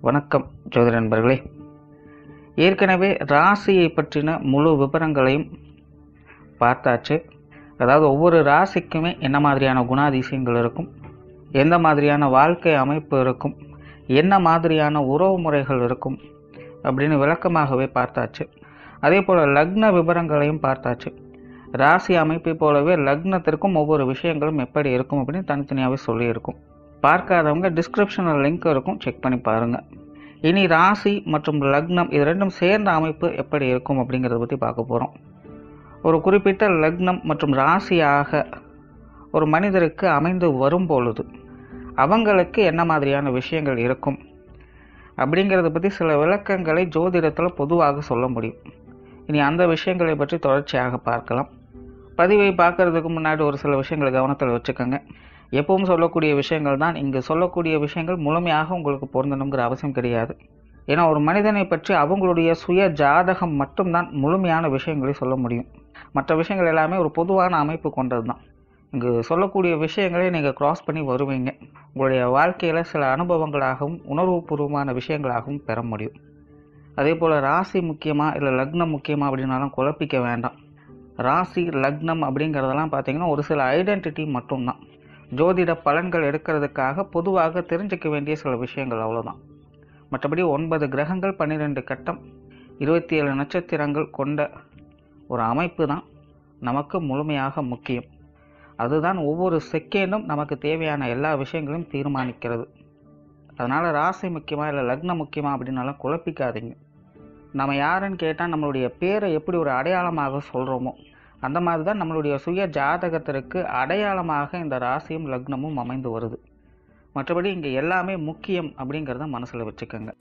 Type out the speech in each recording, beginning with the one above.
வணக்கம் ஜோதிட நண்பர்களே. ஏற்கனவே ராசியை பற்றின முழு விவரங்களையும் பார்த்தாச்சு. அதாவது ஒவ்வொரு ராசிக்குமே என்ன மாதிரியான குணாதிசயங்கள் இருக்கும், எந்த மாதிரியான வாழ்க்கை அமைப்பு இருக்கும், என்ன மாதிரியான உறவு முறைகள் இருக்கும் அப்படின்னு விளக்கமாகவே பார்த்தாச்சு. அதே போல் லக்ன விவரங்களையும் பார்த்தாச்சு. ராசி அமைப்பை போலவே லக்னத்திற்கும் ஒவ்வொரு விஷயங்களும் எப்படி இருக்கும் அப்படின்னு தனித்தனியாகவே சொல்லியிருக்கும். பார்க்காதவங்க டிஸ்கிரிப்ஷனில் லிங்க் இருக்கும், செக் பண்ணி பாருங்கள். இனி ராசி மற்றும் லக்னம் இது ரெண்டும் சேர்ந்த அமைப்பு எப்படி இருக்கும் அப்படிங்கிறத பற்றி பார்க்க போகிறோம். ஒரு குறிப்பிட்ட லக்னம் மற்றும் ராசியாக ஒரு மனிதருக்கு அமைந்து வரும் பொழுது அவங்களுக்கு என்ன மாதிரியான விஷயங்கள் இருக்கும் அப்படிங்கிறத பற்றி சில விளக்கங்களை ஜோதிடத்தில் பொதுவாக சொல்ல முடியும். இனி அந்த விஷயங்களை பற்றி தொடர்ச்சியாக பார்க்கலாம். பதிவை பார்க்கறதுக்கு முன்னாடி ஒரு சில விஷயங்களை கவனத்தில் வச்சுக்கோங்க. எப்பவும் சொல்லக்கூடிய விஷயங்கள் தான், இங்கு சொல்லக்கூடிய விஷயங்கள் முழுமையாக உங்களுக்கு பொருந்தணுங்கிற அவசியம் கிடையாது. ஏன்னா ஒரு மனிதனை பற்றி அவங்களுடைய சுய ஜாதகம் மட்டும்தான் முழுமையான விஷயங்களை சொல்ல முடியும். மற்ற விஷயங்கள் எல்லாமே ஒரு பொதுவான அமைப்பு கொண்டது தான். இங்கு சொல்லக்கூடிய விஷயங்களை நீங்கள் கிராஸ் பண்ணி வருவீங்க. உங்களுடைய வாழ்க்கையில் சில அனுபவங்களாகவும் உணர்வுபூர்வமான விஷயங்களாகவும் பெற முடியும். அதே போல் ராசி முக்கியமாக இல்லை லக்னம் முக்கியமாக அப்படின்னாலும் குழப்பிக்க வேண்டாம். ராசி லக்னம் அப்படிங்கிறதெல்லாம் பார்த்திங்கன்னா ஒரு சில ஐடென்டிட்டி மட்டும்தான். ஜோதிட பலன்கள் எடுக்கிறதுக்காக பொதுவாக தெரிஞ்சிக்க வேண்டிய சில விஷயங்கள் அவ்வளோதான். மற்றபடி 9 கிரகங்கள் 12 கட்டம் 27 நட்சத்திரங்கள் கொண்ட ஒரு அமைப்பு தான் நமக்கு முழுமையாக முக்கியம். அதுதான் ஒவ்வொரு செகண்டும் நமக்கு தேவையான எல்லா விஷயங்களையும் தீர்மானிக்கிறது. அதனால் ராசி முக்கியமாக இல்லை லக்னம் முக்கியமாக அப்படின்னாலும் குழப்பிக்காதீங்க. நம்ம யாருன்னு கேட்டால் நம்மளுடைய பேரை எப்படி ஒரு அடையாளமாக சொல்கிறோமோ அந்த மாதிரி தான் நம்மளுடைய சுய ஜாதகத்திற்கு அடையாளமாக இந்த ராசியும் லக்னமும் அமைந்து வருது. மற்றபடி இங்கே எல்லாமே முக்கியம் அப்படிங்கிறத மனசில் வச்சுக்கோங்க.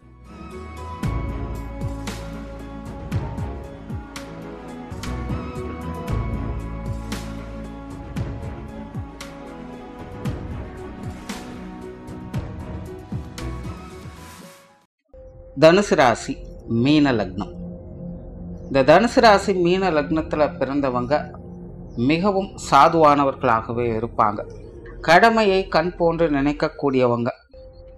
தனுசு ராசி மீன லக்னம். இந்த தனுசு ராசி மீன லக்னத்தில் பிறந்தவங்க மிகவும் சாதுவானவர்களாகவே இருப்பாங்க. கடமையை கண் போன்று நினைக்கக்கூடியவங்க,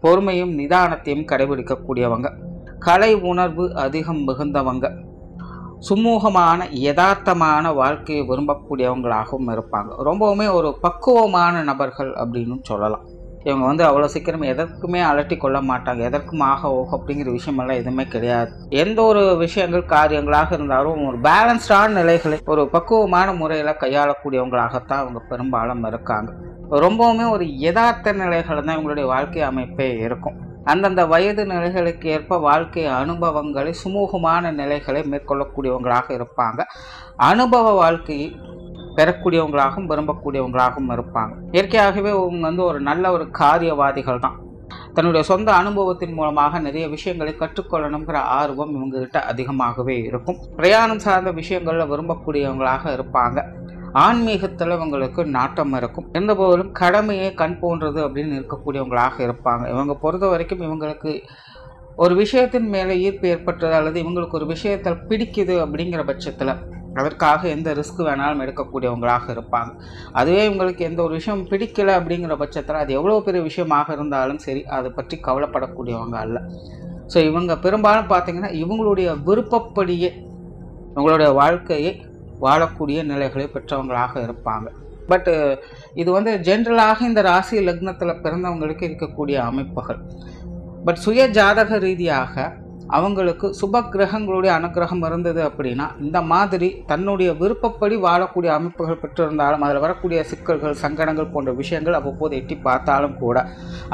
பொறுமையும் நிதானத்தையும் கடைபிடிக்கக்கூடியவங்க, கலை உணர்வு அதிகம் மிகுந்தவங்க, சுமூகமான யதார்த்தமான வாழ்க்கையை விரும்பக்கூடியவங்களாகவும் இருப்பாங்க. ரொம்பவுமே ஒரு பக்குவமான நபர்கள் அப்படின்னு சொல்லலாம். இவங்க அவ்வளோ சீக்கிரம் எதற்குமே அலட்டி கொள்ள மாட்டாங்க. எதற்கும் ஆக ஓக அப்படிங்கிற விஷயமெல்லாம் எதுவுமே கிடையாது. எந்த ஒரு விஷயங்கள் காரியங்களாக இருந்தாலும் ஒரு பேலன்ஸ்டான நிலைகளை ஒரு பக்குவமான முறையில் கையாளக்கூடியவங்களாகத்தான் அவங்க பெரும்பாலும் இருக்காங்க. ரொம்பவுமே ஒரு யதார்த்த நிலைகள் தான் இவங்களுடைய வாழ்க்கை அமைப்பே இருக்கும். அந்தந்த வயது நிலைகளுக்கு ஏற்ப வாழ்க்கை அனுபவங்களை சுமூகமான நிலைகளை மேற்கொள்ளக்கூடியவங்களாக இருப்பாங்க. அனுபவ வாழ்க்கையை பெறக்கூடியவங்களாகவும் விரும்பக்கூடியவங்களாகவும் இருப்பாங்க. இயற்கையாகவே இவங்க ஒரு நல்ல ஒரு காரியவாதிகள் தான். தன்னுடைய சொந்த அனுபவத்தின் மூலமாக நிறைய விஷயங்களை கற்றுக்கொள்ளணுங்கிற ஆர்வம் இவங்ககிட்ட அதிகமாகவே இருக்கும். பிரயாணம் சார்ந்த விஷயங்களில் விரும்பக்கூடியவங்களாக இருப்பாங்க. ஆன்மீகத்தில் இவங்களுக்கு நாட்டம் இருக்கும். இருந்தபோதிலும் கடமையை கண் போன்றது அப்படின்னு இருக்கக்கூடியவங்களாக இருப்பாங்க. இவங்க பொறுத்த வரைக்கும் இவங்களுக்கு ஒரு விஷயத்தின் மேலே ஈர்ப்பு ஏற்பட்டது அல்லது இவங்களுக்கு ஒரு விஷயத்தில் பிடிக்குது அப்படிங்கிற பட்சத்தில் அதற்காக எந்த ரிஸ்க் வேணாலும் எடுக்கக்கூடியவங்களாக இருப்பாங்க. அதுவே இவங்களுக்கு எந்த ஒரு விஷயம் பிடிக்கலை அப்படிங்கிற பட்சத்தில் அது எவ்வளோ பெரிய விஷயமாக இருந்தாலும் சரி அதை பற்றி கவலைப்படக்கூடியவங்க அல்ல. ஸோ இவங்க பெரும்பாலும் பார்த்திங்கன்னா இவங்களுடைய விருப்பப்படியே இவங்களுடைய வாழ்க்கையை வாழக்கூடிய நிலைகளை பெற்றவங்களாக இருப்பாங்க. பட் இது ஜென்ரலாக இந்த ராசி லக்னத்தில் பிறந்தவங்களுக்கு இருக்கக்கூடிய அமைப்புகள். பட் சுய ஜாதக ரீதியாக அவங்களுக்கு சுப கிரகங்களுடைய அனுகிரகம் இருந்தது அப்படின்னா இந்த மாதிரி தன்னுடைய விருப்பப்படி வாழக்கூடிய அமைப்புகள் பெற்றிருந்தாலும் அதில் வரக்கூடிய சிக்கல்கள் சங்கடங்கள் போன்ற விஷயங்கள் அவ்வப்போது எட்டி பார்த்தாலும் கூட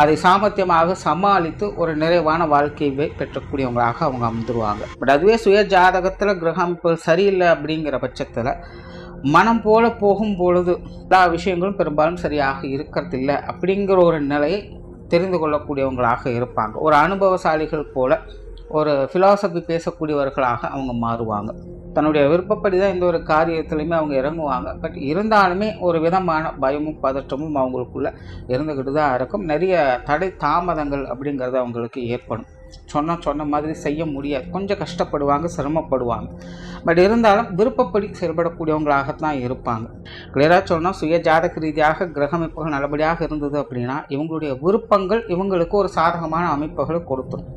அதை சாமர்த்தியமாக சமாளித்து ஒரு நிறைவான வாழ்க்கையை பெற்றக்கூடியவங்களாக அவங்க அமைந்துருவாங்க. பட் அதுவே சுய ஜாதகத்தில் கிரக அமைப்புகள் சரியில்லை அப்படிங்கிற பட்சத்தில் மனம் போல போகும் பொழுது எல்லா விஷயங்களும் பெரும்பாலும் சரியாக இருக்கிறதில்லை அப்படிங்கிற ஒரு நிலையை தெரிந்து கொள்ளக்கூடியவங்களாக இருப்பாங்க. ஒரு அனுபவசாலிகள் போல ஒரு ஃபிலாசபி பேசக்கூடியவர்களாக அவங்க மாறுவாங்க. தன்னுடைய விருப்பப்படி தான் இந்த ஒரு காரியத்துலையுமே அவங்க இறங்குவாங்க. பட் இருந்தாலுமே ஒரு விதமான பயமும் பதற்றமும் அவங்களுக்குள்ள இருந்துக்கிட்டு தான் இருக்கும். நிறைய தடை தாமதங்கள் அப்படிங்கிறது அவங்களுக்கு ஏற்படும். சொன்ன மாதிரி செய்ய முடியாது. கொஞ்சம் கஷ்டப்படுவாங்க, சிரமப்படுவாங்க. பட் இருந்தாலும் விருப்பப்படி செயல்படக்கூடியவங்களாகத்தான் இருப்பாங்க. கிளியராக சொன்னால் சுய ஜாதக ரீதியாக கிரக அமைப்புகள் நல்லபடியாக இருந்தது அப்படின்னா இவங்களுடைய விருப்பங்கள் இவங்களுக்கு ஒரு சாதகமான அமைப்புகளை கொடுத்துரும்.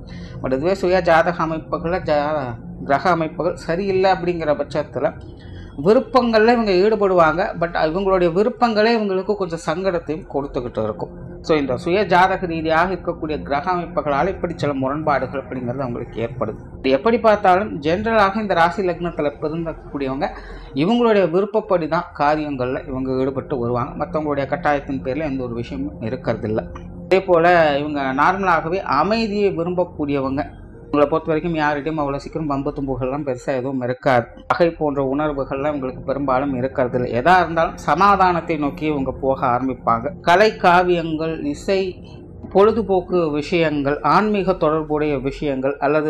பட் இதுவே சுய ஜாதக அமைப்புகளை கிரக அமைப்புகள் சரியில்லை அப்படிங்கிற பட்சத்தில் விருப்பங்களில் இவங்க ஈடுபடுவாங்க. பட் இவங்களுடைய விருப்பங்களே இவங்களுக்கு கொஞ்சம் சங்கடத்தையும் கொடுத்துக்கிட்டு இருக்கும். ஸோ இந்த சுய ஜாதக ரீதியாக இருக்கக்கூடிய கிரக அமைப்புகளால் இப்படி சில முரண்பாடுகள் அப்படிங்கிறது அவங்களுக்கு ஏற்படுது. இது எப்படி பார்த்தாலும் ஜென்ரலாக இந்த ராசி லக்னத்தில் பிறந்தக்கூடியவங்க இவங்களுடைய விருப்பப்படி தான் காரியங்களில் இவங்க ஈடுபட்டு வருவாங்க. மற்றவங்களுடைய கட்டாயத்தின் பேரில் எந்த ஒரு விஷயமும் இருக்கிறதில்ல. அதே போல் இவங்க நார்மலாகவே அமைதியை விரும்பக்கூடியவங்க. உங்களை பொறுத்த வரைக்கும் யார்கிட்டையும் அவ்வளோ சீக்கிரம் வம்பு தும்புகள்லாம் பெருசாக எதுவும் இருக்காது. பகை போன்ற உணர்வுகள்லாம் உங்களுக்கு பெரும்பாலும் இருக்கிறது இல்லை. எதாக இருந்தாலும் சமாதானத்தை நோக்கி இவங்க போக ஆரம்பிப்பாங்க. கலை, காவியங்கள், இசை, பொழுதுபோக்கு விஷயங்கள், ஆன்மீக தொடர்புடைய விஷயங்கள் அல்லது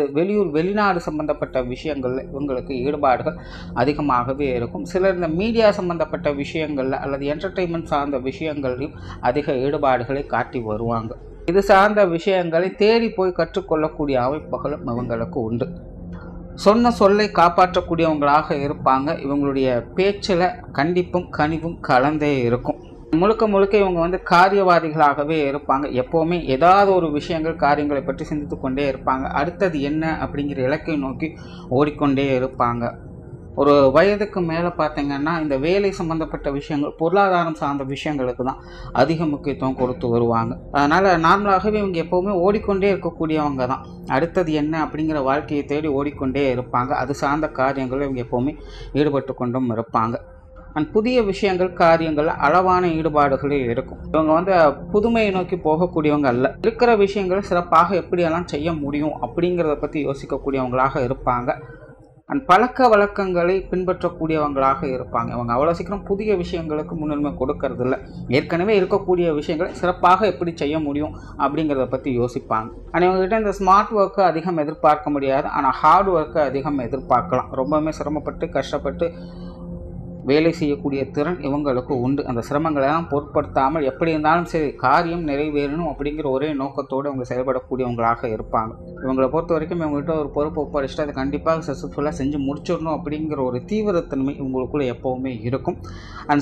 வெளிநாடு சம்பந்தப்பட்ட விஷயங்களில் இவங்களுக்கு ஈடுபாடுகள் அதிகமாகவே இருக்கும். சிலர் இந்த மீடியா சம்பந்தப்பட்ட விஷயங்களில் அல்லது என்டர்டெயின்மெண்ட் சார்ந்த விஷயங்களையும் அதிக ஈடுபாடுகளை காட்டி வருவாங்க. இது சார்ந்த விஷயங்களை தேடி போய் கற்றுக்கொள்ளக்கூடிய அமைப்புகளும் இவங்களுக்கு உண்டு. சொன்ன சொல்லை காப்பாற்றக்கூடியவங்களாக இருப்பாங்க. இவங்களுடைய பேச்சில் கண்டிப்பும் கனிவும் கலந்தே இருக்கும். முழுக்க இவங்க காரியவாதிகளாகவே இருப்பாங்க. எப்போவுமே ஏதாவது ஒரு விஷயங்கள் காரியங்களை பற்றி சிந்தித்து கொண்டே இருப்பாங்க. அடுத்தது என்ன அப்படிங்கிற இலக்கை நோக்கி ஓடிக்கொண்டே இருப்பாங்க. ஒரு வயதுக்கு மேலே பார்த்தீங்கன்னா இந்த வேலை சம்மந்தப்பட்ட விஷயங்கள், பொருளாதாரம் சார்ந்த விஷயங்களுக்கு தான் அதிக முக்கியத்துவம் கொடுத்து வருவாங்க. அதனால் நார்மலாகவே இவங்க எப்போவுமே ஓடிக்கொண்டே இருக்கக்கூடியவங்க தான். அடுத்தது என்ன அப்படிங்கிற வாழ்க்கையை தேடி ஓடிக்கொண்டே இருப்பாங்க. அது சார்ந்த காரியங்கள் இவங்க எப்போவுமே ஈடுபட்டு கொண்டும் இருப்பாங்க. புதிய விஷயங்கள், காரியங்கள், அளவான ஈடுபாடுகளே இருக்கும். இவங்க புதுமையை நோக்கி போகக்கூடியவங்க அல்ல. இருக்கிற விஷயங்களை சிறப்பாக எப்படியெல்லாம் செய்ய முடியும் அப்படிங்கிறத பற்றி யோசிக்கக்கூடியவங்களாக இருப்பாங்க. பழக்க வழக்கங்களை பின்பற்றக்கூடியவங்களாக இருப்பாங்க. அவங்க அவ்வளோ சீக்கிரம் புதிய விஷயங்களுக்கு முன்னுரிமை கொடுக்கறது இல்லை. ஏற்கனவே இருக்கக்கூடிய விஷயங்களை சிறப்பாக எப்படி செய்ய முடியும் அப்படிங்கிறத பற்றி யோசிப்பாங்க. ஆனால் இவங்ககிட்ட இந்த ஸ்மார்ட் ஒர்க்கை அதிகம் எதிர்பார்க்க முடியாது. ஆனால் ஹார்ட் ஒர்க்கை அதிகம் எதிர்பார்க்கலாம். ரொம்பவுமே சிரமப்பட்டு கஷ்டப்பட்டு வேலை செய்யக்கூடிய திறன் இவங்களுக்கு உண்டு. அந்த சிரமங்களெல்லாம் பொருட்படுத்தாமல் எப்படி இருந்தாலும் சரி காரியம் நிறைவேறணும் அப்படிங்கிற ஒரே நோக்கத்தோடு அவங்க செயல்படக்கூடியவங்களாக இருப்பாங்க. இவங்களை பொறுத்த வரைக்கும் இவங்ககிட்ட ஒரு பொறுப்பு ஒப்படைச்சிட்டு அதை கண்டிப்பாக சக்ஸஸ்ஃபுல்லாக செஞ்சு முடிச்சிடணும் அப்படிங்கிற ஒரு தீவிரத்தன்மை இவங்களுக்குள்ளே எப்போவுமே இருக்கும்.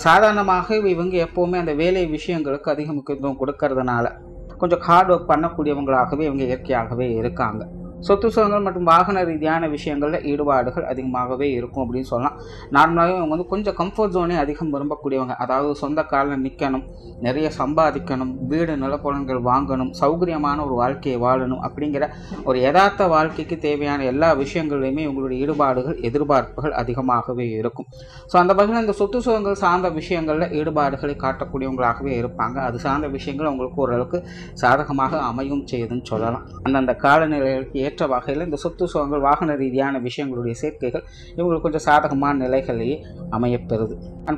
சாதாரணமாக இவங்க எப்போவுமே அந்த வேலை விஷயங்களுக்கு அதிக முக்கியத்துவம் கொடுக்கறதுனால கொஞ்சம் ஹார்ட் ஒர்க் பண்ணக்கூடியவங்களாகவே இவங்க இயற்கையாகவே இருக்காங்க. சொத்து சுகங்கள் மற்றும் வாகன ரீதியான விஷயங்களில் ஈடுபாடுகள் அதிகமாகவே இருக்கும் அப்படின்னு சொல்லலாம். நார்மலாகவே இவங்க கொஞ்சம் கம்ஃபர்ட் ஜோனே அதிகம் விரும்பக்கூடியவங்க. அதாவது சொந்த காலில் நிற்கணும், நிறைய சம்பாதிக்கணும், வீடு நிலப்புலன்கள் வாங்கணும், சௌகரியமான ஒரு வாழ்க்கையை வாழணும் அப்படிங்கிற ஒரு யதார்த்த வாழ்க்கைக்கு தேவையான எல்லா விஷயங்கள்லையுமே இவங்களுடைய ஈடுபாடுகள், எதிர்பார்ப்புகள் அதிகமாகவே இருக்கும். ஸோ அந்த வகையில் இந்த சொத்து சுகங்கள் சார்ந்த விஷயங்களில் ஈடுபாடுகளை காட்டக்கூடியவங்களாகவே இருப்பாங்க. அது சார்ந்த விஷயங்கள் அவங்களுக்கு ஓரளவுக்கு சாதகமாக அமையும் செய்யுதுன்னு சொல்லலாம். அந்தந்த காலநிலைகளுக்கு ஏற்ற வகையில் இந்த சொத்து சுகங்கள், வாகன ரீதியான விஷயங்களுடைய சேர்க்கைகள் இவங்களுக்கு கொஞ்சம் சாதகமான நிலைகளையே அமையப்பெறுது.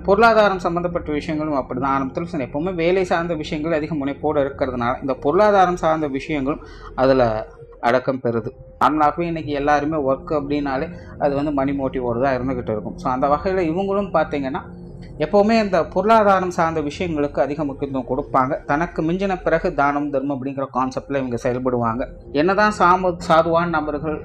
பொருளாதாரம் சம்பந்தப்பட்ட விஷயங்களும் அப்படி தான். ஆரம்பத்தில் எப்பவுமே வேலை சார்ந்த விஷயங்கள் அதிக முனைப்போடு இருக்கிறதுனால இந்த பொருளாதாரம் சார்ந்த விஷயங்களும் அதில் அடக்கம் பெறுது. நார்மலாகவே இன்றைக்கி எல்லாருமே ஒர்க் அப்படின்னாலே அது மணி மோட்டிவோடு தான் இருந்துக்கிட்டு இருக்கும். ஸோ அந்த வகையில் இவங்களும் பார்த்திங்கன்னா எப்போவுமே இந்த பொருளாதாரம் சார்ந்த விஷயங்களுக்கு அதிக முக்கியத்துவம் கொடுப்பாங்க. தனக்கு மிஞ்சின பிறகு தானம் தர்மம் அப்படிங்கிற கான்செப்டில் இவங்க செயல்படுவாங்க. என்னதான் சாதுவான நபர்கள்,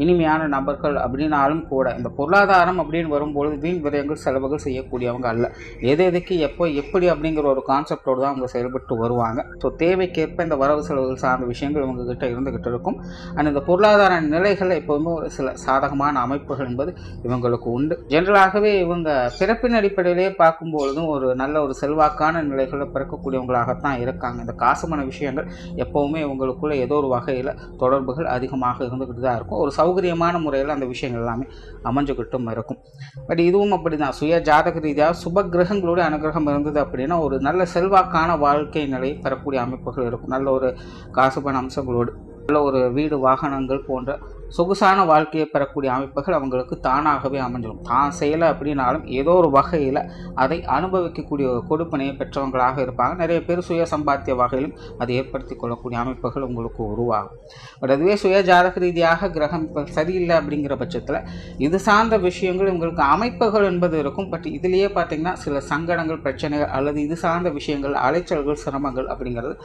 இனிமையான நபர்கள் அப்படின்னாலும் கூட இந்த பொருளாதாரம் அப்படின்னு வரும்பொழுது வீண் விரயங்கள், செலவுகள் செய்யக்கூடியவங்க அல்ல. எதுக்கு எப்போ எப்படி அப்படிங்கிற ஒரு கான்செப்டோடு தான் அவங்க செயல்பட்டு வருவாங்க. ஸோ தேவைக்கேற்ப இந்த வரவு செலவுகள் சார்ந்த விஷயங்கள் இவங்ககிட்ட இருந்துகிட்டு இருக்கும். அண்ட் இந்த பொருளாதார நிலைகளில் எப்போதுமே ஒரு சில சாதகமான அமைப்புகள் என்பது இவங்களுக்கு உண்டு. ஜென்ரலாகவே இவங்க பிறப்பின் அடிப்படையிலே பார்க்கும்பொழுதும் ஒரு நல்ல ஒரு செல்வாக்கான நிலைகளில் பிறக்கக்கூடியவங்களாகத்தான் இருக்காங்க. இந்த காசுமான விஷயங்கள் எப்போவுமே இவங்களுக்குள்ள ஏதோ ஒரு வகையில் தொடர்புகள் அதிகமாக இருந்துக்கிட்டு தான் இருக்கும். ஒரு சௌகரியமான முறையில் அந்த விஷயங்கள் எல்லாமே அமைஞ்சுக்கிட்டும் இருக்கும். பட் இதுவும் அப்படி தான். சுய ஜாதக ரீதியாக சுப கிரகங்களோட அனுகிரகம் இருந்தது அப்படின்னா ஒரு நல்ல செல்வாக்கான வாழ்க்கை நிலை பெறக்கூடிய அமைப்புகள் இருக்கும். நல்ல ஒரு காசுபண அம்சங்களோடு நல்ல ஒரு வீடு, வாகனங்கள் போன்ற சொகுசான வாழ்க்கையை பெறக்கூடிய அமைப்புகள் அவங்களுக்கு தானாகவே அமைஞ்சிடும். தான் செய்யலை அப்படின்னாலும் ஏதோ ஒரு வகையில் அதை அனுபவிக்கக்கூடிய கொடுப்பனையை பெற்றவங்களாக இருப்பாங்க. நிறைய பேர் சுய சம்பாத்திய வகையிலும் அதை ஏற்படுத்தி கொள்ளக்கூடிய அமைப்புகள் உங்களுக்கு உருவாகும். பட் அதுவே சுய ஜாதக ரீதியாக கிரகம் சரியில்லை அப்படிங்கிற பட்சத்தில் இது சார்ந்த விஷயங்கள் உங்களுக்கு அமைப்புகள் என்பது இருக்கும். பட் இதுலேயே பார்த்திங்கன்னா சில சங்கடங்கள், பிரச்சனைகள் அல்லது இது சார்ந்த விஷயங்கள், அலைச்சல்கள், சிரமங்கள் அப்படிங்கிறது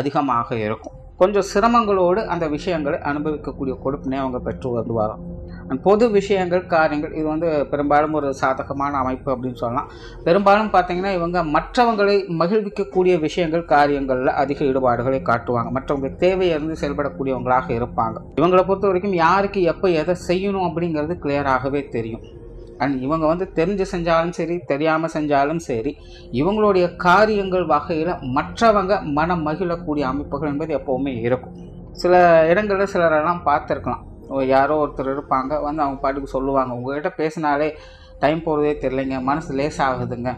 அதிகமாக இருக்கும். கொஞ்சம் சிரமங்களோடு அந்த விஷயங்களை அனுபவிக்கக்கூடிய கொடுப்பினை அவங்க பெற்று வருவாங்க. பொது விஷயங்கள் காரியங்கள் இது வந்து பெரும்பாலும் ஒரு சாதகமான அமைப்பு அப்படின்னு சொல்லலாம். பெரும்பாலும் பார்த்தீங்கன்னா இவங்க மற்றவங்களை மகிழ்விக்கக்கூடிய விஷயங்கள் காரியங்களில் அதிக ஈடுபாடுகளை காட்டுவாங்க. மற்றவங்களுக்கு தேவையிலிருந்து செயல்படக்கூடியவங்களாக இருப்பாங்க. இவங்களை பொறுத்த வரைக்கும் யாருக்கு எப்போ எதை செய்யணும் அப்படிங்கிறது கிளியராகவே தெரியும். அண்ட் இவங்க வந்து தெரிஞ்சு செஞ்சாலும் சரி தெரியாமல் செஞ்சாலும் சரி இவங்களுடைய காரியங்கள் வகையில் மற்றவங்க மனம் மகிழக்கூடிய அமைப்புகள் என்பது எப்போவுமே இருக்கும். சில இடங்களில் சிலரெல்லாம் பார்த்துருக்கலாம். யாரோ ஒருத்தர் இருப்பாங்க வந்து அவங்க பாட்டுக்கு சொல்லுவாங்க, உங்கள்கிட்ட பேசினாலே டைம் போகிறதே தெரியலைங்க, மனசு லேசாகுதுங்க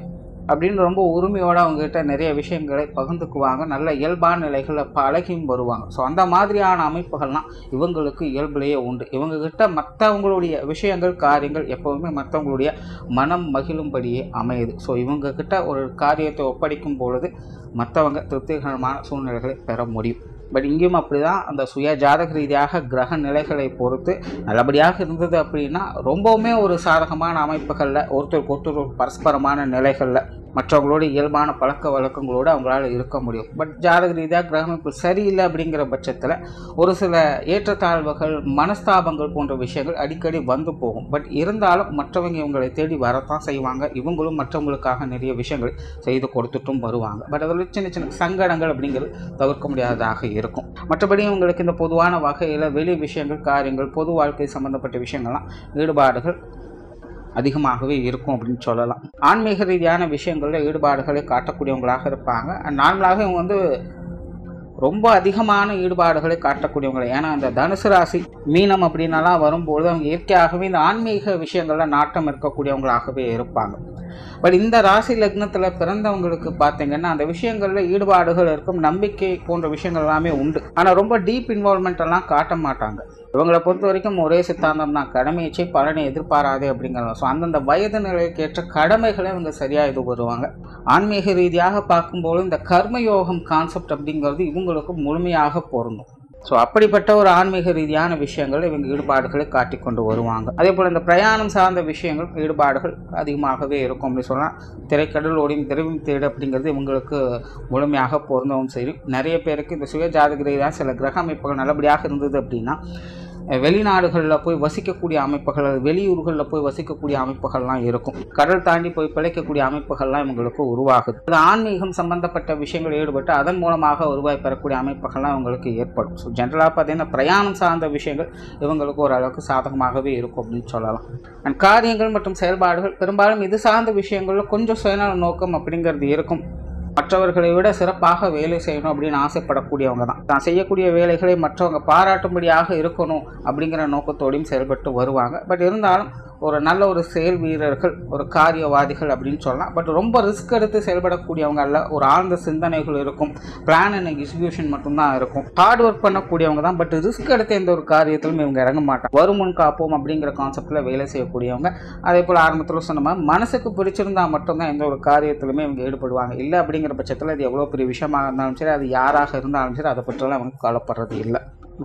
அப்படின்னு ரொம்ப உரிமையோடு அவங்ககிட்ட நிறைய விஷயங்களை பகிர்ந்துக்குவாங்க. நல்ல இயல்பான நிலைகளில் பழகியும் வருவாங்க. ஸோ அந்த மாதிரியான அமைப்புகள்லாம் இவங்களுக்கு இயல்புலேயே உண்டு. இவங்ககிட்ட மற்றவங்களுடைய விஷயங்கள் காரியங்கள் எப்போவுமே மற்றவங்களுடைய மனம் மகிழும்படியே அமையுது. ஸோ இவங்கக்கிட்ட ஒரு காரியத்தை ஒப்படைக்கும் பொழுது மற்றவங்க திருப்திகரமான சூழ்நிலைகளை பெற முடியும். பட் இங்கேயும் அப்படி தான். அந்த சுய ஜாதக ரீதியாக கிரக நிலைகளை பொறுத்து நல்லபடியாக இருந்தது அப்படின்னா ரொம்பவுமே ஒரு சாதகமான அமைப்புகளில் ஒருத்தருக்கு ஒருத்தர் பரஸ்பரமான நிலைகளில் மற்றவங்களோட இயல்பான பழக்க வழக்கங்களோடு அவங்களால இருக்க முடியும். பட் ஜாதக ரீதியாக கிரகமைப்பு சரியில்லை அப்படிங்கிற பட்சத்தில் ஒரு சில ஏற்றத்தாழ்வுகள் மனஸ்தாபங்கள் போன்ற விஷயங்கள் அடிக்கடி வந்து போகும். பட் இருந்தாலும் மற்றவங்க இவங்களை தேடி வரத்தான் செய்வாங்க. இவங்களும் மற்றவங்களுக்காக நிறைய விஷயங்கள் செய்து கொடுத்துட்டும் வருவாங்க. பட் அதில் சின்ன சின்ன சங்கடங்கள் அப்படிங்கிறது தவிர்க்க முடியாததாக இருக்கும். மற்றபடி உங்களுக்கு இந்த பொதுவான வகையில் வெளி விஷயங்கள் காரியங்கள் பொது வாழ்க்கை சம்பந்தப்பட்ட விஷயங்கள்லாம் ஈடுபாடுகள் அதிகமாகவே இருக்கும் அப்படின்னு சொல்லலாம். ஆன்மீக ரீதியான விஷயங்களில் ஈடுபாடுகளை காட்டக்கூடியவங்களாக இருப்பாங்க. நார்மலாக இவங்க வந்து ரொம்ப அதிகமான ஈடுபாடுகளை காட்டக்கூடியவங்க. ஏன்னா அந்த தனுசு ராசி மீனம் அப்படின்னலாம் வரும்போது அவங்க இயற்கையாகவே இந்த ஆன்மீக விஷயங்களில் நாட்டம் இருக்கக்கூடியவங்களாகவே இருப்பாங்க. பட் இந்த ராசி லக்னத்தில் பிறந்தவங்களுக்கு பார்த்தீங்கன்னா அந்த விஷயங்களில் ஈடுபாடுகள் இருக்கும், நம்பிக்கை போன்ற விஷயங்கள் எல்லாமே உண்டு. ஆனால் ரொம்ப டீப் இன்வால்மெண்ட் எல்லாம் காட்ட மாட்டாங்க. இவங்களை பொறுத்த வரைக்கும் ஒரே சித்தாந்தம் தான், கடமையை பலனை எதிர்பாராது அப்படிங்கிறது. ஸோ அந்தந்த வயது நிலைக்கேற்ற கடமைகளை இவங்க சரியாக இது வருவாங்க. ஆன்மீக ரீதியாக பார்க்கும்போது இந்த கர்மயோகம் கான்செப்ட் அப்படிங்கிறது இவங்களுக்கு முழுமையாக பொருந்தும். ஸோ அப்படிப்பட்ட ஒரு ஆன்மீக ரீதியான விஷயங்கள் இவங்க ஈடுபாடுகளை காட்டிக்கொண்டு வருவாங்க. அதே போல் இந்த பிரயாணம் சார்ந்த விஷயங்கள் ஈடுபாடுகள் அதிகமாகவே இருக்கும் அப்படின்னு சொன்னால் திரைக்கடல் ஓடியும் திரவியும் தேடு அப்படிங்கிறது இவங்களுக்கு முழுமையாக பொருந்தவும் சரி. நிறைய பேருக்கு இந்த சுய ஜாதக ரீதியாக சில கிரக அமைப்புகள் நல்லபடியாக இருந்தது அப்படின்னா வெளிநாடுகளில் போய் வசிக்கக்கூடிய அமைப்புகள், வெளியூர்களில் போய் வசிக்கக்கூடிய அமைப்புகள்லாம் இருக்கும். கடல் தாண்டி போய் பிழைக்கக்கூடிய அமைப்புகள்லாம் இவங்களுக்கு உருவாகுது. அது ஆன்மீகம் சம்பந்தப்பட்ட விஷயங்கள் ஈடுபட்டு அதன் மூலமாக உருவாய் பெறக்கூடிய அமைப்புகள்லாம் இவங்களுக்கு ஏற்படும். ஸோ ஜென்ரலாக பார்த்தீங்கன்னா பிரயாணம் சார்ந்த விஷயங்கள் இவங்களுக்கு ஓரளவுக்கு சாதகமாகவே இருக்கும் அப்படின்னு சொல்லலாம். அண்ட் காரியங்கள் மற்றும் செயல்பாடுகள் பெரும்பாலும் இது சார்ந்த விஷயங்களில் கொஞ்சம் சுயநல நோக்கம் அப்படிங்கிறது இருக்கும். மற்றவர்களை விட சிறப்பாக வேலை செய்யணும் அப்படின்னு ஆசைப்படக்கூடியவங்க தான். தான் செய்யக்கூடிய வேலைகளை மற்றவங்க பாராட்டும்படியாக இருக்கணும் அப்படிங்கிற நோக்கத்தோடையும் செயல்பட்டு வருவாங்க. பட் இருந்தாலும் ஒரு நல்ல ஒரு செயல் வீரர்கள், ஒரு காரியவாதிகள் அப்படின்னு சொல்லலாம். பட் ரொம்ப ரிஸ்க் எடுத்து செயல்படக்கூடியவங்க அல்ல. ஒரு ஆழ்ந்த சிந்தனைகள் இருக்கும், பிளான் அண்ட் எக்ஸிக்யூஷன் மட்டும்தான் இருக்கும். ஹார்ட் ஒர்க் பண்ணக்கூடியவங்க தான். பட் ரிஸ்க் எடுத்து எந்த ஒரு காரியத்திலும் இவங்க இறங்க மாட்டாங்க. வருமுன் காப்போம் அப்படிங்கிற கான்செப்டில் வேலை செய்யக்கூடியவங்க. அதே போல் ஆரம்பத்தில் சொன்ன மாதிரி மனசுக்கு பிடிச்சிருந்தால் மட்டும்தான் எந்த ஒரு காரியத்திலுமே இவங்க ஈடுபடுவாங்க. இல்லை அப்படிங்கிற பட்சத்தில் அது எவ்வளோ பெரிய விஷயமாக இருந்தாலும் சரி, அது யாராக இருந்தாலும் சரி, அதை பற்றியெல்லாம் அவங்க கவலைப்படுறது இல்லை.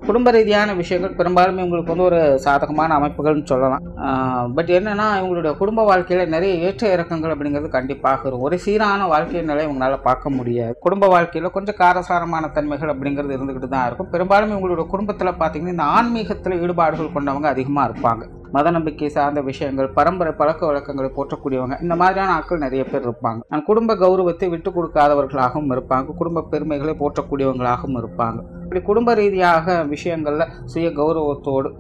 குடும்ப ரீதியான விஷயங்கள் பெரும்பாலுமே உங்களுக்கு வந்து ஒரு சாதகமான அமைப்புகள்னு சொல்லலாம். பட் என்னென்னா இவங்களுடைய குடும்ப வாழ்க்கையில் நிறைய ஏற்ற இறக்கங்கள் அப்படிங்கிறது கண்டிப்பாக இருக்கும். ஒரு சீரான வாழ்க்கை நிலை இவங்களால் பார்க்க முடியாது. குடும்ப வாழ்க்கையில் கொஞ்சம் காரசாரமான தன்மைகள் அப்படிங்கிறது இருந்துக்கிட்டு தான் இருக்கும். பெரும்பாலும் இவங்களுடைய குடும்பத்தில் பார்த்திங்கன்னா இந்த ஆன்மீகத்தில் ஈடுபாடுகள் கொண்டவங்க அதிகமாக இருப்பாங்க. மத நம்பிக்கை சார்ந்த விஷயங்கள், பரம்பரை பழக்க வழக்கங்களை போற்றக்கூடியவங்க, இந்த மாதிரியான ஆட்கள் நிறைய பேர் இருப்பாங்க. குடும்ப கௌரவத்தை விட்டு கொடுக்காதவர்களாகவும் இருப்பாங்க. குடும்ப பெருமைகளை போற்றக்கூடியவங்களாகவும் இருப்பாங்க. இப்படி குடும்ப ரீதியாக விஷயங்களில் சுய கௌரவத்தோடு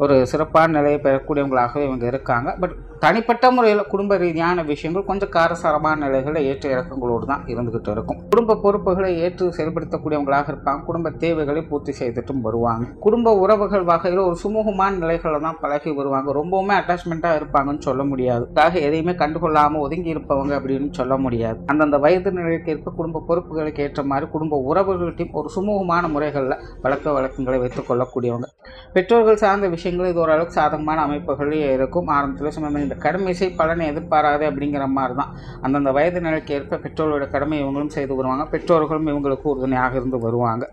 ஒரு சிறப்பான நிலையை பெறக்கூடியவங்களாகவே இவங்க இருக்காங்க. பட் தனிப்பட்ட முறையில் குடும்ப ரீதியான விஷயங்கள் கொஞ்சம் காரசாரமான நிலைகளில் ஏற்ற இறக்கங்களோடு தான் இருந்துகிட்டு இருக்கும். குடும்ப பொறுப்புகளை ஏற்று செயல்படுத்தக்கூடியவங்களாக இருப்பாங்க. குடும்ப தேவைகளை பூர்த்தி செய்துட்டும் வருவாங்க. குடும்ப உறவுகள் வகையில் ஒரு சுமூகமான நிலைகளில் தான் பழகி வருவாங்க. ரொம்பவுமே அட்டாச்மெண்ட்டாக இருப்பாங்கன்னு சொல்ல முடியாது. எதையுமே கண்டுகொள்ளாமல் ஒதுங்கி இருப்பவங்க அப்படின்னு சொல்ல முடியாது. அந்தந்த வயது நிலைக்கு ஏற்ப குடும்ப பொறுப்புகளுக்கு ஏற்ற மாதிரி குடும்ப உறவுகள்கிட்டையும் ஒரு சுமூகமான முறைகளில் பழக்க வழக்கங்களை வைத்துக் கொள்ளக்கூடியவங்க. பெற்றோர்கள் சார்ந்த விஷயங்கள் இது ஓரளவுக்கு சாதகமான அமைப்புகளே இருக்கும். ஆரம்பத்தில் சொன்ன இந்த கடமை பலனை எதிர்பாராது அப்படிங்கிற மாதிரி தான். அந்தந்த வயது நிலைக்கு ஏற்ப பெற்றோர்களோட கடமை இவங்களும் செய்து வருவாங்க. பெற்றோர்களும் இவங்களுக்கு உறுதுணையாக இருந்து வருவாங்க.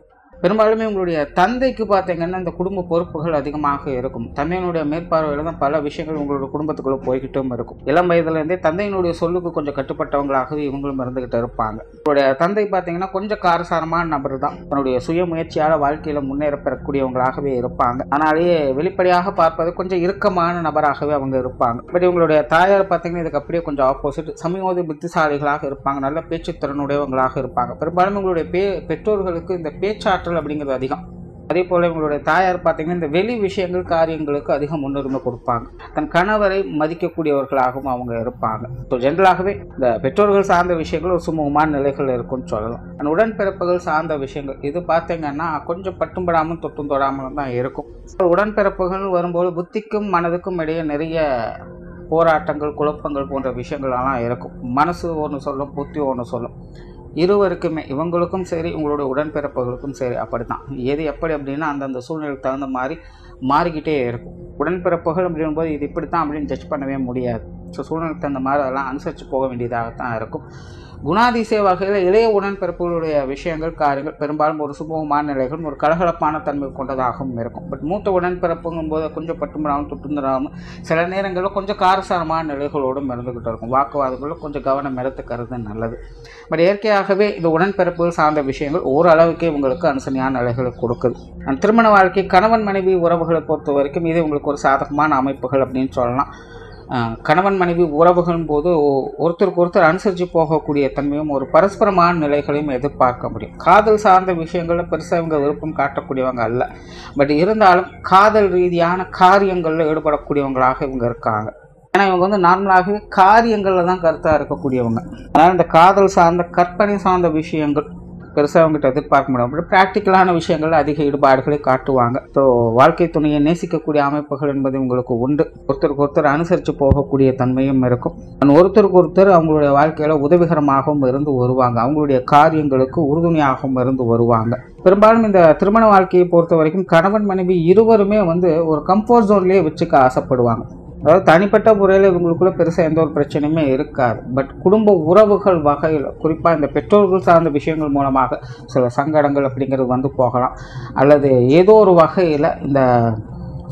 பெரும்பாலுமே உங்களுடைய தந்தைக்கு பார்த்தீங்கன்னா இந்த குடும்ப பொறுப்புகள் அதிகமாக இருக்கும். தந்தையினுடைய மேற்பார்வையில் தான் பல விஷயங்கள் உங்களோட குடும்பத்துக்குள்ளே போய்கிட்டும் இருக்கும். இளம் வயதுலேருந்தே தந்தையினுடைய சொல்லுக்கு கொஞ்சம் கட்டுப்பட்டவங்களாகவே இவங்களும் இருந்துகிட்டு இருப்பாங்க. உங்களுடைய தந்தை பார்த்தீங்கன்னா கொஞ்சம் காரசாரமான நபர் தான். தன்னுடைய சுய முயற்சியால் வாழ்க்கையில் முன்னேற பெறக்கூடியவங்களாகவே இருப்பாங்க. ஆனாலேயே வெளிப்படையாக பார்ப்பது கொஞ்சம் இறுக்கமான நபராகவே அவங்க இருப்பாங்க. பட் இவங்களுடைய தாயார் பார்த்தீங்கன்னா இதுக்கு அப்படியே கொஞ்சம் ஆப்போசிட். சமயோதி புத்திசாலிகளாக இருப்பாங்க. நல்ல பேச்சுத்திறனுடையவங்களாக இருப்பாங்க. பெரும்பாலும் உங்களுடைய பெற்றோர்களுக்கு இந்த பேச்சாற்றல் அப்படிங்கிறது அதிகம். அதே போல இவங்களுடைய தாயார் பார்த்தீங்கன்னா இந்த வெளி விஷயங்கள் காரியங்களுக்கு அதிக முன்னுரிமை கொடுப்பாங்க. தன் கணவரை மதிக்கக்கூடியவர்களாகவும் அவங்க இருப்பாங்க. ஸோ ஜென்ரலாகவே இந்த பெற்றோர்கள் சார்ந்த விஷயங்கள் ஒரு சுமூகமான நிலைகள் இருக்குன்னு சொல்லலாம். அந்த உடன்பிறப்புகள் சார்ந்த விஷயங்கள் இது பார்த்தீங்கன்னா கொஞ்சம் பட்டும்படாமல் தொட்டும் தொடாமலும் தான் இருக்கும். உடன்பிறப்புகள் வரும்போது புத்திக்கும் மனதுக்கும் இடையே நிறைய போராட்டங்கள் குழப்பங்கள் போன்ற விஷயங்கள்லாம் இருக்கும். மனசு ஒன்று சொல்லும், புத்தி ஒன்று சொல்லும். இருவருக்குமே இவங்களுக்கும் சரி உங்களுடைய உடன்பிறப்புகளுக்கும் சரி அப்படித்தான். எது எப்படி அப்படின்னா அந்தந்த சூழ்நிலைக்கு தகுந்த மாதிரி மாறிக்கிட்டே இருக்கும். உடன்பிறப்புகள் அப்படின்போது இது இப்படித்தான் அப்படின்னு ஜட்ஜ் பண்ணவே முடியாது. ஸோ சூழ்நிலைக்கு தகுந்த மாதிரி அதெல்லாம் அனுசரித்து போக வேண்டியதாகத்தான் இருக்கும். குணாதிசய வகையில் இளைய உடன்பிறப்புகளுடைய விஷயங்கள் காரியங்கள் பெரும்பாலும் ஒரு சுமூகமான நிலைகளும் ஒரு கலகலப்பான தன்மை கொண்டதாகவும் இருக்கும். பட் மூத்த உடன்பிறப்புங்கும் போது கொஞ்சம் பட்டும்படாமல் தொட்டுந்துடாமல் சில நேரங்களில் கொஞ்சம் காரசாரமான நிலைகளோடும் இருந்துக்கிட்டு இருக்கும். வாக்குவாதங்களும் கொஞ்சம் கவனம் எடுத்துக்கிறது நல்லது. பட் இயற்கையாகவே இந்த உடன்பிறப்புகள் சார்ந்த விஷயங்கள் ஓரளவுக்கே உங்களுக்கு அனுசரணையான நிலைகளை கொடுக்குது. அந்த திருமண வாழ்க்கை கணவன் மனைவி உறவுகளை பொறுத்த வரைக்கும் இது உங்களுக்கு ஒரு சாதகமான அமைப்புகள் அப்படின்னு சொல்லலாம். கணவன் மனைவி உறவுகளின் போது ஒருத்தருக்கு ஒருத்தர் அனுசரித்து போகக்கூடிய தன்மையும் ஒரு பரஸ்பரமான நிலைகளையும் எதிர்பார்க்க முடியும். காதல் சார்ந்த விஷயங்களில் பெருசாக இவங்க விருப்பம் காட்டக்கூடியவங்க அல்ல. பட் இருந்தாலும் காதல் ரீதியான காரியங்களில் ஈடுபடக்கூடியவங்களாக இவங்க இருக்காங்க. ஏன்னா இவங்க நார்மலாகவே காரியங்களில் தான் கருத்தாக இருக்கக்கூடியவங்க. அதனால் இந்த காதல் சார்ந்த கற்பனை சார்ந்த விஷயங்கள் பெருசாக அவங்ககிட்ட எதிர்பார்க்க முடியும். அப்படி ப்ராக்டிக்கலான விஷயங்கள் அதிக ஈடுபாடுகளை காட்டுவாங்க. ஸோ வாழ்க்கை துணையை நேசிக்கக்கூடிய அமைப்புகள் என்பது உங்களுக்கு உண்டு. ஒருத்தருக்கு ஒருத்தர் அனுசரித்து போகக்கூடிய தன்மையும் இருக்கும். ஒருத்தருக்கு ஒருத்தர் அவங்களுடைய வாழ்க்கையில் உதவிகரமாகவும் இருந்து வருவாங்க. அவங்களுடைய காரியங்களுக்கு உறுதுணையாகவும் இருந்து வருவாங்க. பெரும்பாலும் இந்த திருமண வாழ்க்கையை பொறுத்த வரைக்கும் கணவன் மனைவி இருவருமே ஒரு கம்ஃபர்ட் ஜோன்லேயே வச்சுக்க ஆசைப்படுவாங்க. அதாவது தனிப்பட்ட முறையில் இவங்களுக்குள்ள பெருசாக எந்த ஒரு பிரச்சனையுமே இருக்காது. பட் குடும்ப உறவுகள் வகையில் குறிப்பாக இந்த பெற்றோர்கள் சார்ந்த விஷயங்கள் மூலமாக சில சங்கடங்கள் அப்படிங்கிறது போகலாம். அல்லது ஏதோ ஒரு வகையில் இந்த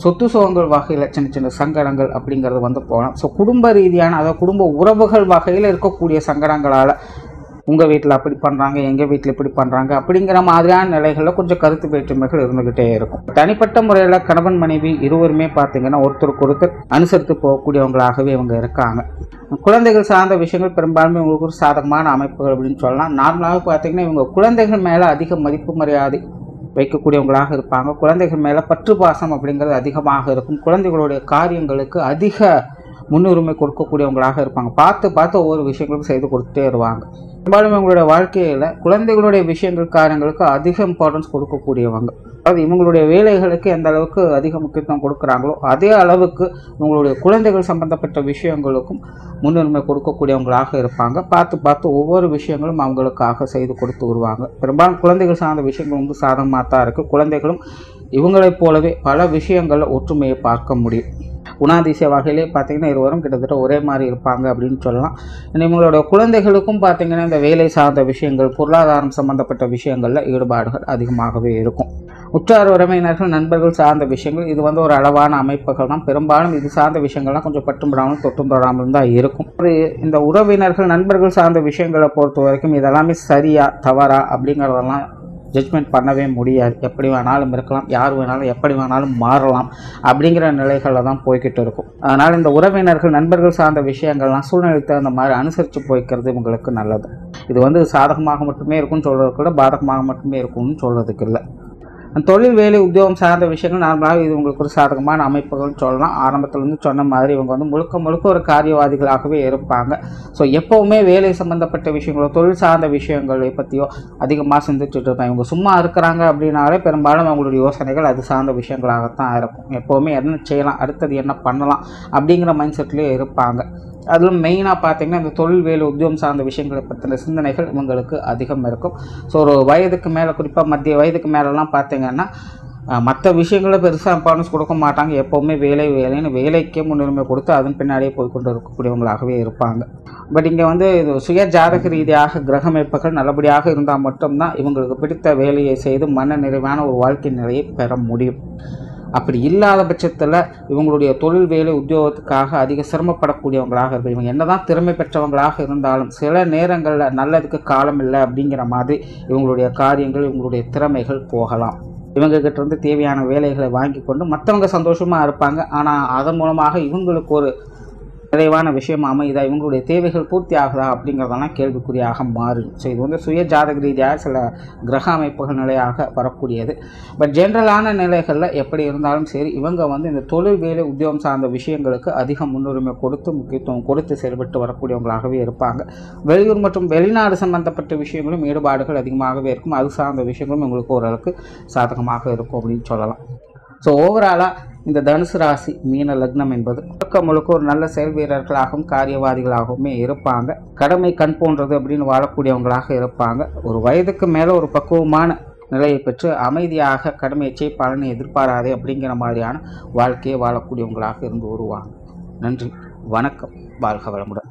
சொத்து சுகங்கள் வகையில் சின்ன சின்ன சங்கடங்கள் அப்படிங்கிறது போகலாம். ஸோ குடும்ப ரீதியான அதாவது குடும்ப உறவுகள் வகையில் இருக்கக்கூடிய சங்கடங்களால் உங்கள் வீட்டில் அப்படி பண்ணுறாங்க, எங்கள் வீட்டில் இப்படி பண்ணுறாங்க அப்படிங்கிற மாதிரியான நிலைகளில் கொஞ்சம் கருத்து வேற்றுமைகள் இருந்துக்கிட்டே இருக்கும். தனிப்பட்ட முறையில் கணவன் மனைவி இருவருமே பார்த்தீங்கன்னா ஒருத்தருக்கு ஒருத்தர் அனுசரித்து போகக்கூடியவங்களாகவே இவங்க இருக்காங்க. குழந்தைகள் சார்ந்த விஷயங்கள் பெரும்பாலுமே உங்களுக்கு ஒரு சாதகமான அமைப்புகள் அப்படின்னு சொல்லலாம். நார்மலாக பார்த்தீங்கன்னா இவங்க குழந்தைகள் மேலே அதிக மதிப்பு மரியாதை வைக்கக்கூடியவங்களாக இருப்பாங்க. குழந்தைகள் மேலே பற்று பாசம் அப்படிங்கிறது அதிகமாக இருக்கும். குழந்தைகளுடைய காரியங்களுக்கு அதிக முன்னுரிமை கொடுக்கக்கூடியவங்களாக இருப்பாங்க. பார்த்து ஒவ்வொரு விஷயங்களுக்கும் செய்து கொடுத்துட்டே வருவாங்க. பெரும்பாலும் இவங்களுடைய வாழ்க்கையில் குழந்தைகளுடைய விஷயங்கள் காரியங்களுக்கு அதிக இம்பார்ட்டன்ஸ் கொடுக்கக்கூடியவங்க. அதாவது இவங்களுடைய வேலைகளுக்கு எந்த அளவுக்கு அதிக முக்கியத்துவம் கொடுக்குறாங்களோ அதே அளவுக்கு இவங்களுடைய குழந்தைகள் சம்பந்தப்பட்ட விஷயங்களுக்கும் முன்னுரிமை கொடுக்கக்கூடியவங்களாக இருப்பாங்க. பார்த்து ஒவ்வொரு விஷயங்களும் அவங்களுக்காக செய்து கொடுத்து வருவாங்க. பெரும்பாலும் குழந்தைகள் சார்ந்த விஷயங்கள் சாதகமாக தான் இருக்குது. குழந்தைகளும் இவங்களைப் போலவே பல விஷயங்களில் ஒற்றுமையை பார்க்க முடியும். குணாதிசய வகையிலே பார்த்தீங்கன்னா இருவரும் கிட்டத்தட்ட ஒரே மாதிரி இருப்பாங்க அப்படின்னு சொல்லலாம். இவங்களோட குழந்தைகளுக்கும் பார்த்தீங்கன்னா இந்த வேலை சார்ந்த விஷயங்கள் பொருளாதாரம் சம்பந்தப்பட்ட விஷயங்களில் ஈடுபாடுகள் அதிகமாகவே இருக்கும். உற்றார் உறவினர்கள் நண்பர்கள் சார்ந்த விஷயங்கள் இது ஒரு அளவான அமைப்புகள் தான். பெரும்பாலும் இது சார்ந்த விஷயங்கள்லாம் கொஞ்சம் பட்டும்படாமல் தொட்டும் தொடாமல் தான் இருக்கும். இந்த உறவினர்கள் நண்பர்கள் சார்ந்த விஷயங்களை பொறுத்த வரைக்கும் இதெல்லாமே சரியா தவறா அப்படிங்கிறதெல்லாம் ஜட்ஜ்மெண்ட் பண்ணவே முடியாது. எப்படி வேணாலும் இருக்கலாம், யார் வேணாலும் எப்படி வேணாலும் மாறலாம் அப்படிங்கிற நிலைகளில் தான் போய்கிட்டு இருக்கும். அதனால் இந்த உறவினர்கள் நண்பர்கள் சார்ந்த விஷயங்கள்லாம் சூழ்நிலைக்கு தகுந்த மாதிரி அனுசரித்து போய்க்கிறது உங்களுக்கு நல்லது. இது சாதகமாக மட்டுமே இருக்கும்னு சொல்கிறதுக்கு இல்லை, பாதகமாக மட்டுமே இருக்கும்னு சொல்கிறதுக்கு இல்லை. தொழில் வேலை உத்தியோகம் சார்ந்த விஷயங்கள் நார்மலாக இது உங்களுக்கு ஒரு சாதகமான அமைப்புகள்னு சொல்லலாம். ஆரம்பத்தில் சொன்ன மாதிரி இவங்க முழுக்க ஒரு காரியவாதிகளாகவே இருப்பாங்க. ஸோ எப்போவுமே வேலை சம்மந்தப்பட்ட விஷயங்களோ தொழில் சார்ந்த விஷயங்களை பற்றியோ அதிகமாக சிந்திச்சுட்டு இருப்பாங்க. இவங்க சும்மா இருக்கிறாங்க அப்படின்னாலே பெரும்பாலும் அவங்களுடைய யோசனைகள் அது சார்ந்த விஷயங்களாகத்தான் இருக்கும். எப்போவுமே என்ன செய்யலாம், அடுத்தது என்ன பண்ணலாம் அப்படிங்கிற மைண்ட் செட்லேயே இருப்பாங்க. அதிலும் மெயினாக பார்த்தீங்கன்னா இந்த தொழில் வேலை உத்தியோகம் சார்ந்த விஷயங்களை பற்றின சிந்தனைகள் இவங்களுக்கு அதிகம் இருக்கும். ஸோ ஒரு வயதுக்கு மேலே குறிப்பாக மத்திய வயதுக்கு மேலெலாம் பார்த்தீங்கன்னா மற்ற விஷயங்களை பெருசாக இம்பார்ட்டன்ஸ் கொடுக்க மாட்டாங்க. எப்போவுமே வேலைன்னு வேலைக்கே முன்னுரிமை கொடுத்து அதன் பின்னாடியே போய்கொண்டு இருக்கக்கூடியவங்களாகவே இருப்பாங்க. பட் இங்கே வந்து இது சுய ஜாதக ரீதியாக கிரக அமைப்புகள் நல்லபடியாக இருந்தால் மட்டும்தான் இவங்களுக்கு பிடித்த வேலையை செய்து மன நிறைவான ஒரு வாழ்க்கை நிலையை பெற முடியும். அப்படி இல்லாத பட்சத்தில் இவங்களுடைய தொழில் வேலை உத்தியோகத்துக்காக அதிக சிரமப்படக்கூடியவங்களாக இருக்கும். இவங்க என்னதான் திறமை பெற்றவங்களாக இருந்தாலும் சில நேரங்களில் நல்லதுக்கு காலம் இல்லை அப்படிங்கிற மாதிரி இவங்களுடைய காரியங்கள் இவங்களுடைய திறமைகள் போகலாம். இவங்ககிட்ட இருந்து தேவையான வேலைகளை வாங்கி கொண்டு மற்றவங்க சந்தோஷமாக இருப்பாங்க. ஆனால் அதன் மூலமாக இவங்களுக்கு ஒரு நிறைவான விஷயம் அமைதா, இவங்களுடைய தேவைகள் பூர்த்தி ஆகுதா அப்படிங்கிறதெல்லாம் கேள்விக்குறியாக மாறும். ஸோ இது வந்து சுய ஜாதக ரீதியாக சில கிரக அமைப்புகள் நிலையாக வரக்கூடியது. பட் ஜென்ரலான நிலைகளில் எப்படி இருந்தாலும் சரி இவங்க வந்து இந்த தொழில் வேலை உத்தியோகம் சார்ந்த விஷயங்களுக்கு அதிக முன்னுரிமை கொடுத்து முக்கியத்துவம் கொடுத்து செயல்பட்டு வரக்கூடியவங்களாகவே இருப்பாங்க. வெளியூர் மற்றும் வெளிநாடு சம்பந்தப்பட்ட விஷயங்களும் ஈடுபாடுகள் அதிகமாகவே இருக்கும். அது சார்ந்த விஷயங்களும் இவங்களுக்கு ஓரளவுக்கு சாதகமாக இருக்கும் அப்படின்னு சொல்லலாம். ஸோ ஓவராலாக இந்த தனுசு ராசி மீன லக்னம் என்பது முழுக்க ஒரு நல்ல செயல் வீரர்களாகவும் காரியவாதிகளாகவுமே இருப்பாங்க. கடமை கண் போன்றது அப்படின்னு வாழக்கூடியவங்களாக இருப்பாங்க. ஒரு வயதுக்கு மேலே ஒரு பக்குவமான நிலையை பெற்று அமைதியாக கடமையை பலனை எதிர்பாராதே அப்படிங்கிற மாதிரியான வாழ்க்கையை வாழக்கூடியவங்களாக இருந்து வருவாங்க. நன்றி, வணக்கம், வாழ்க வளமுடன்.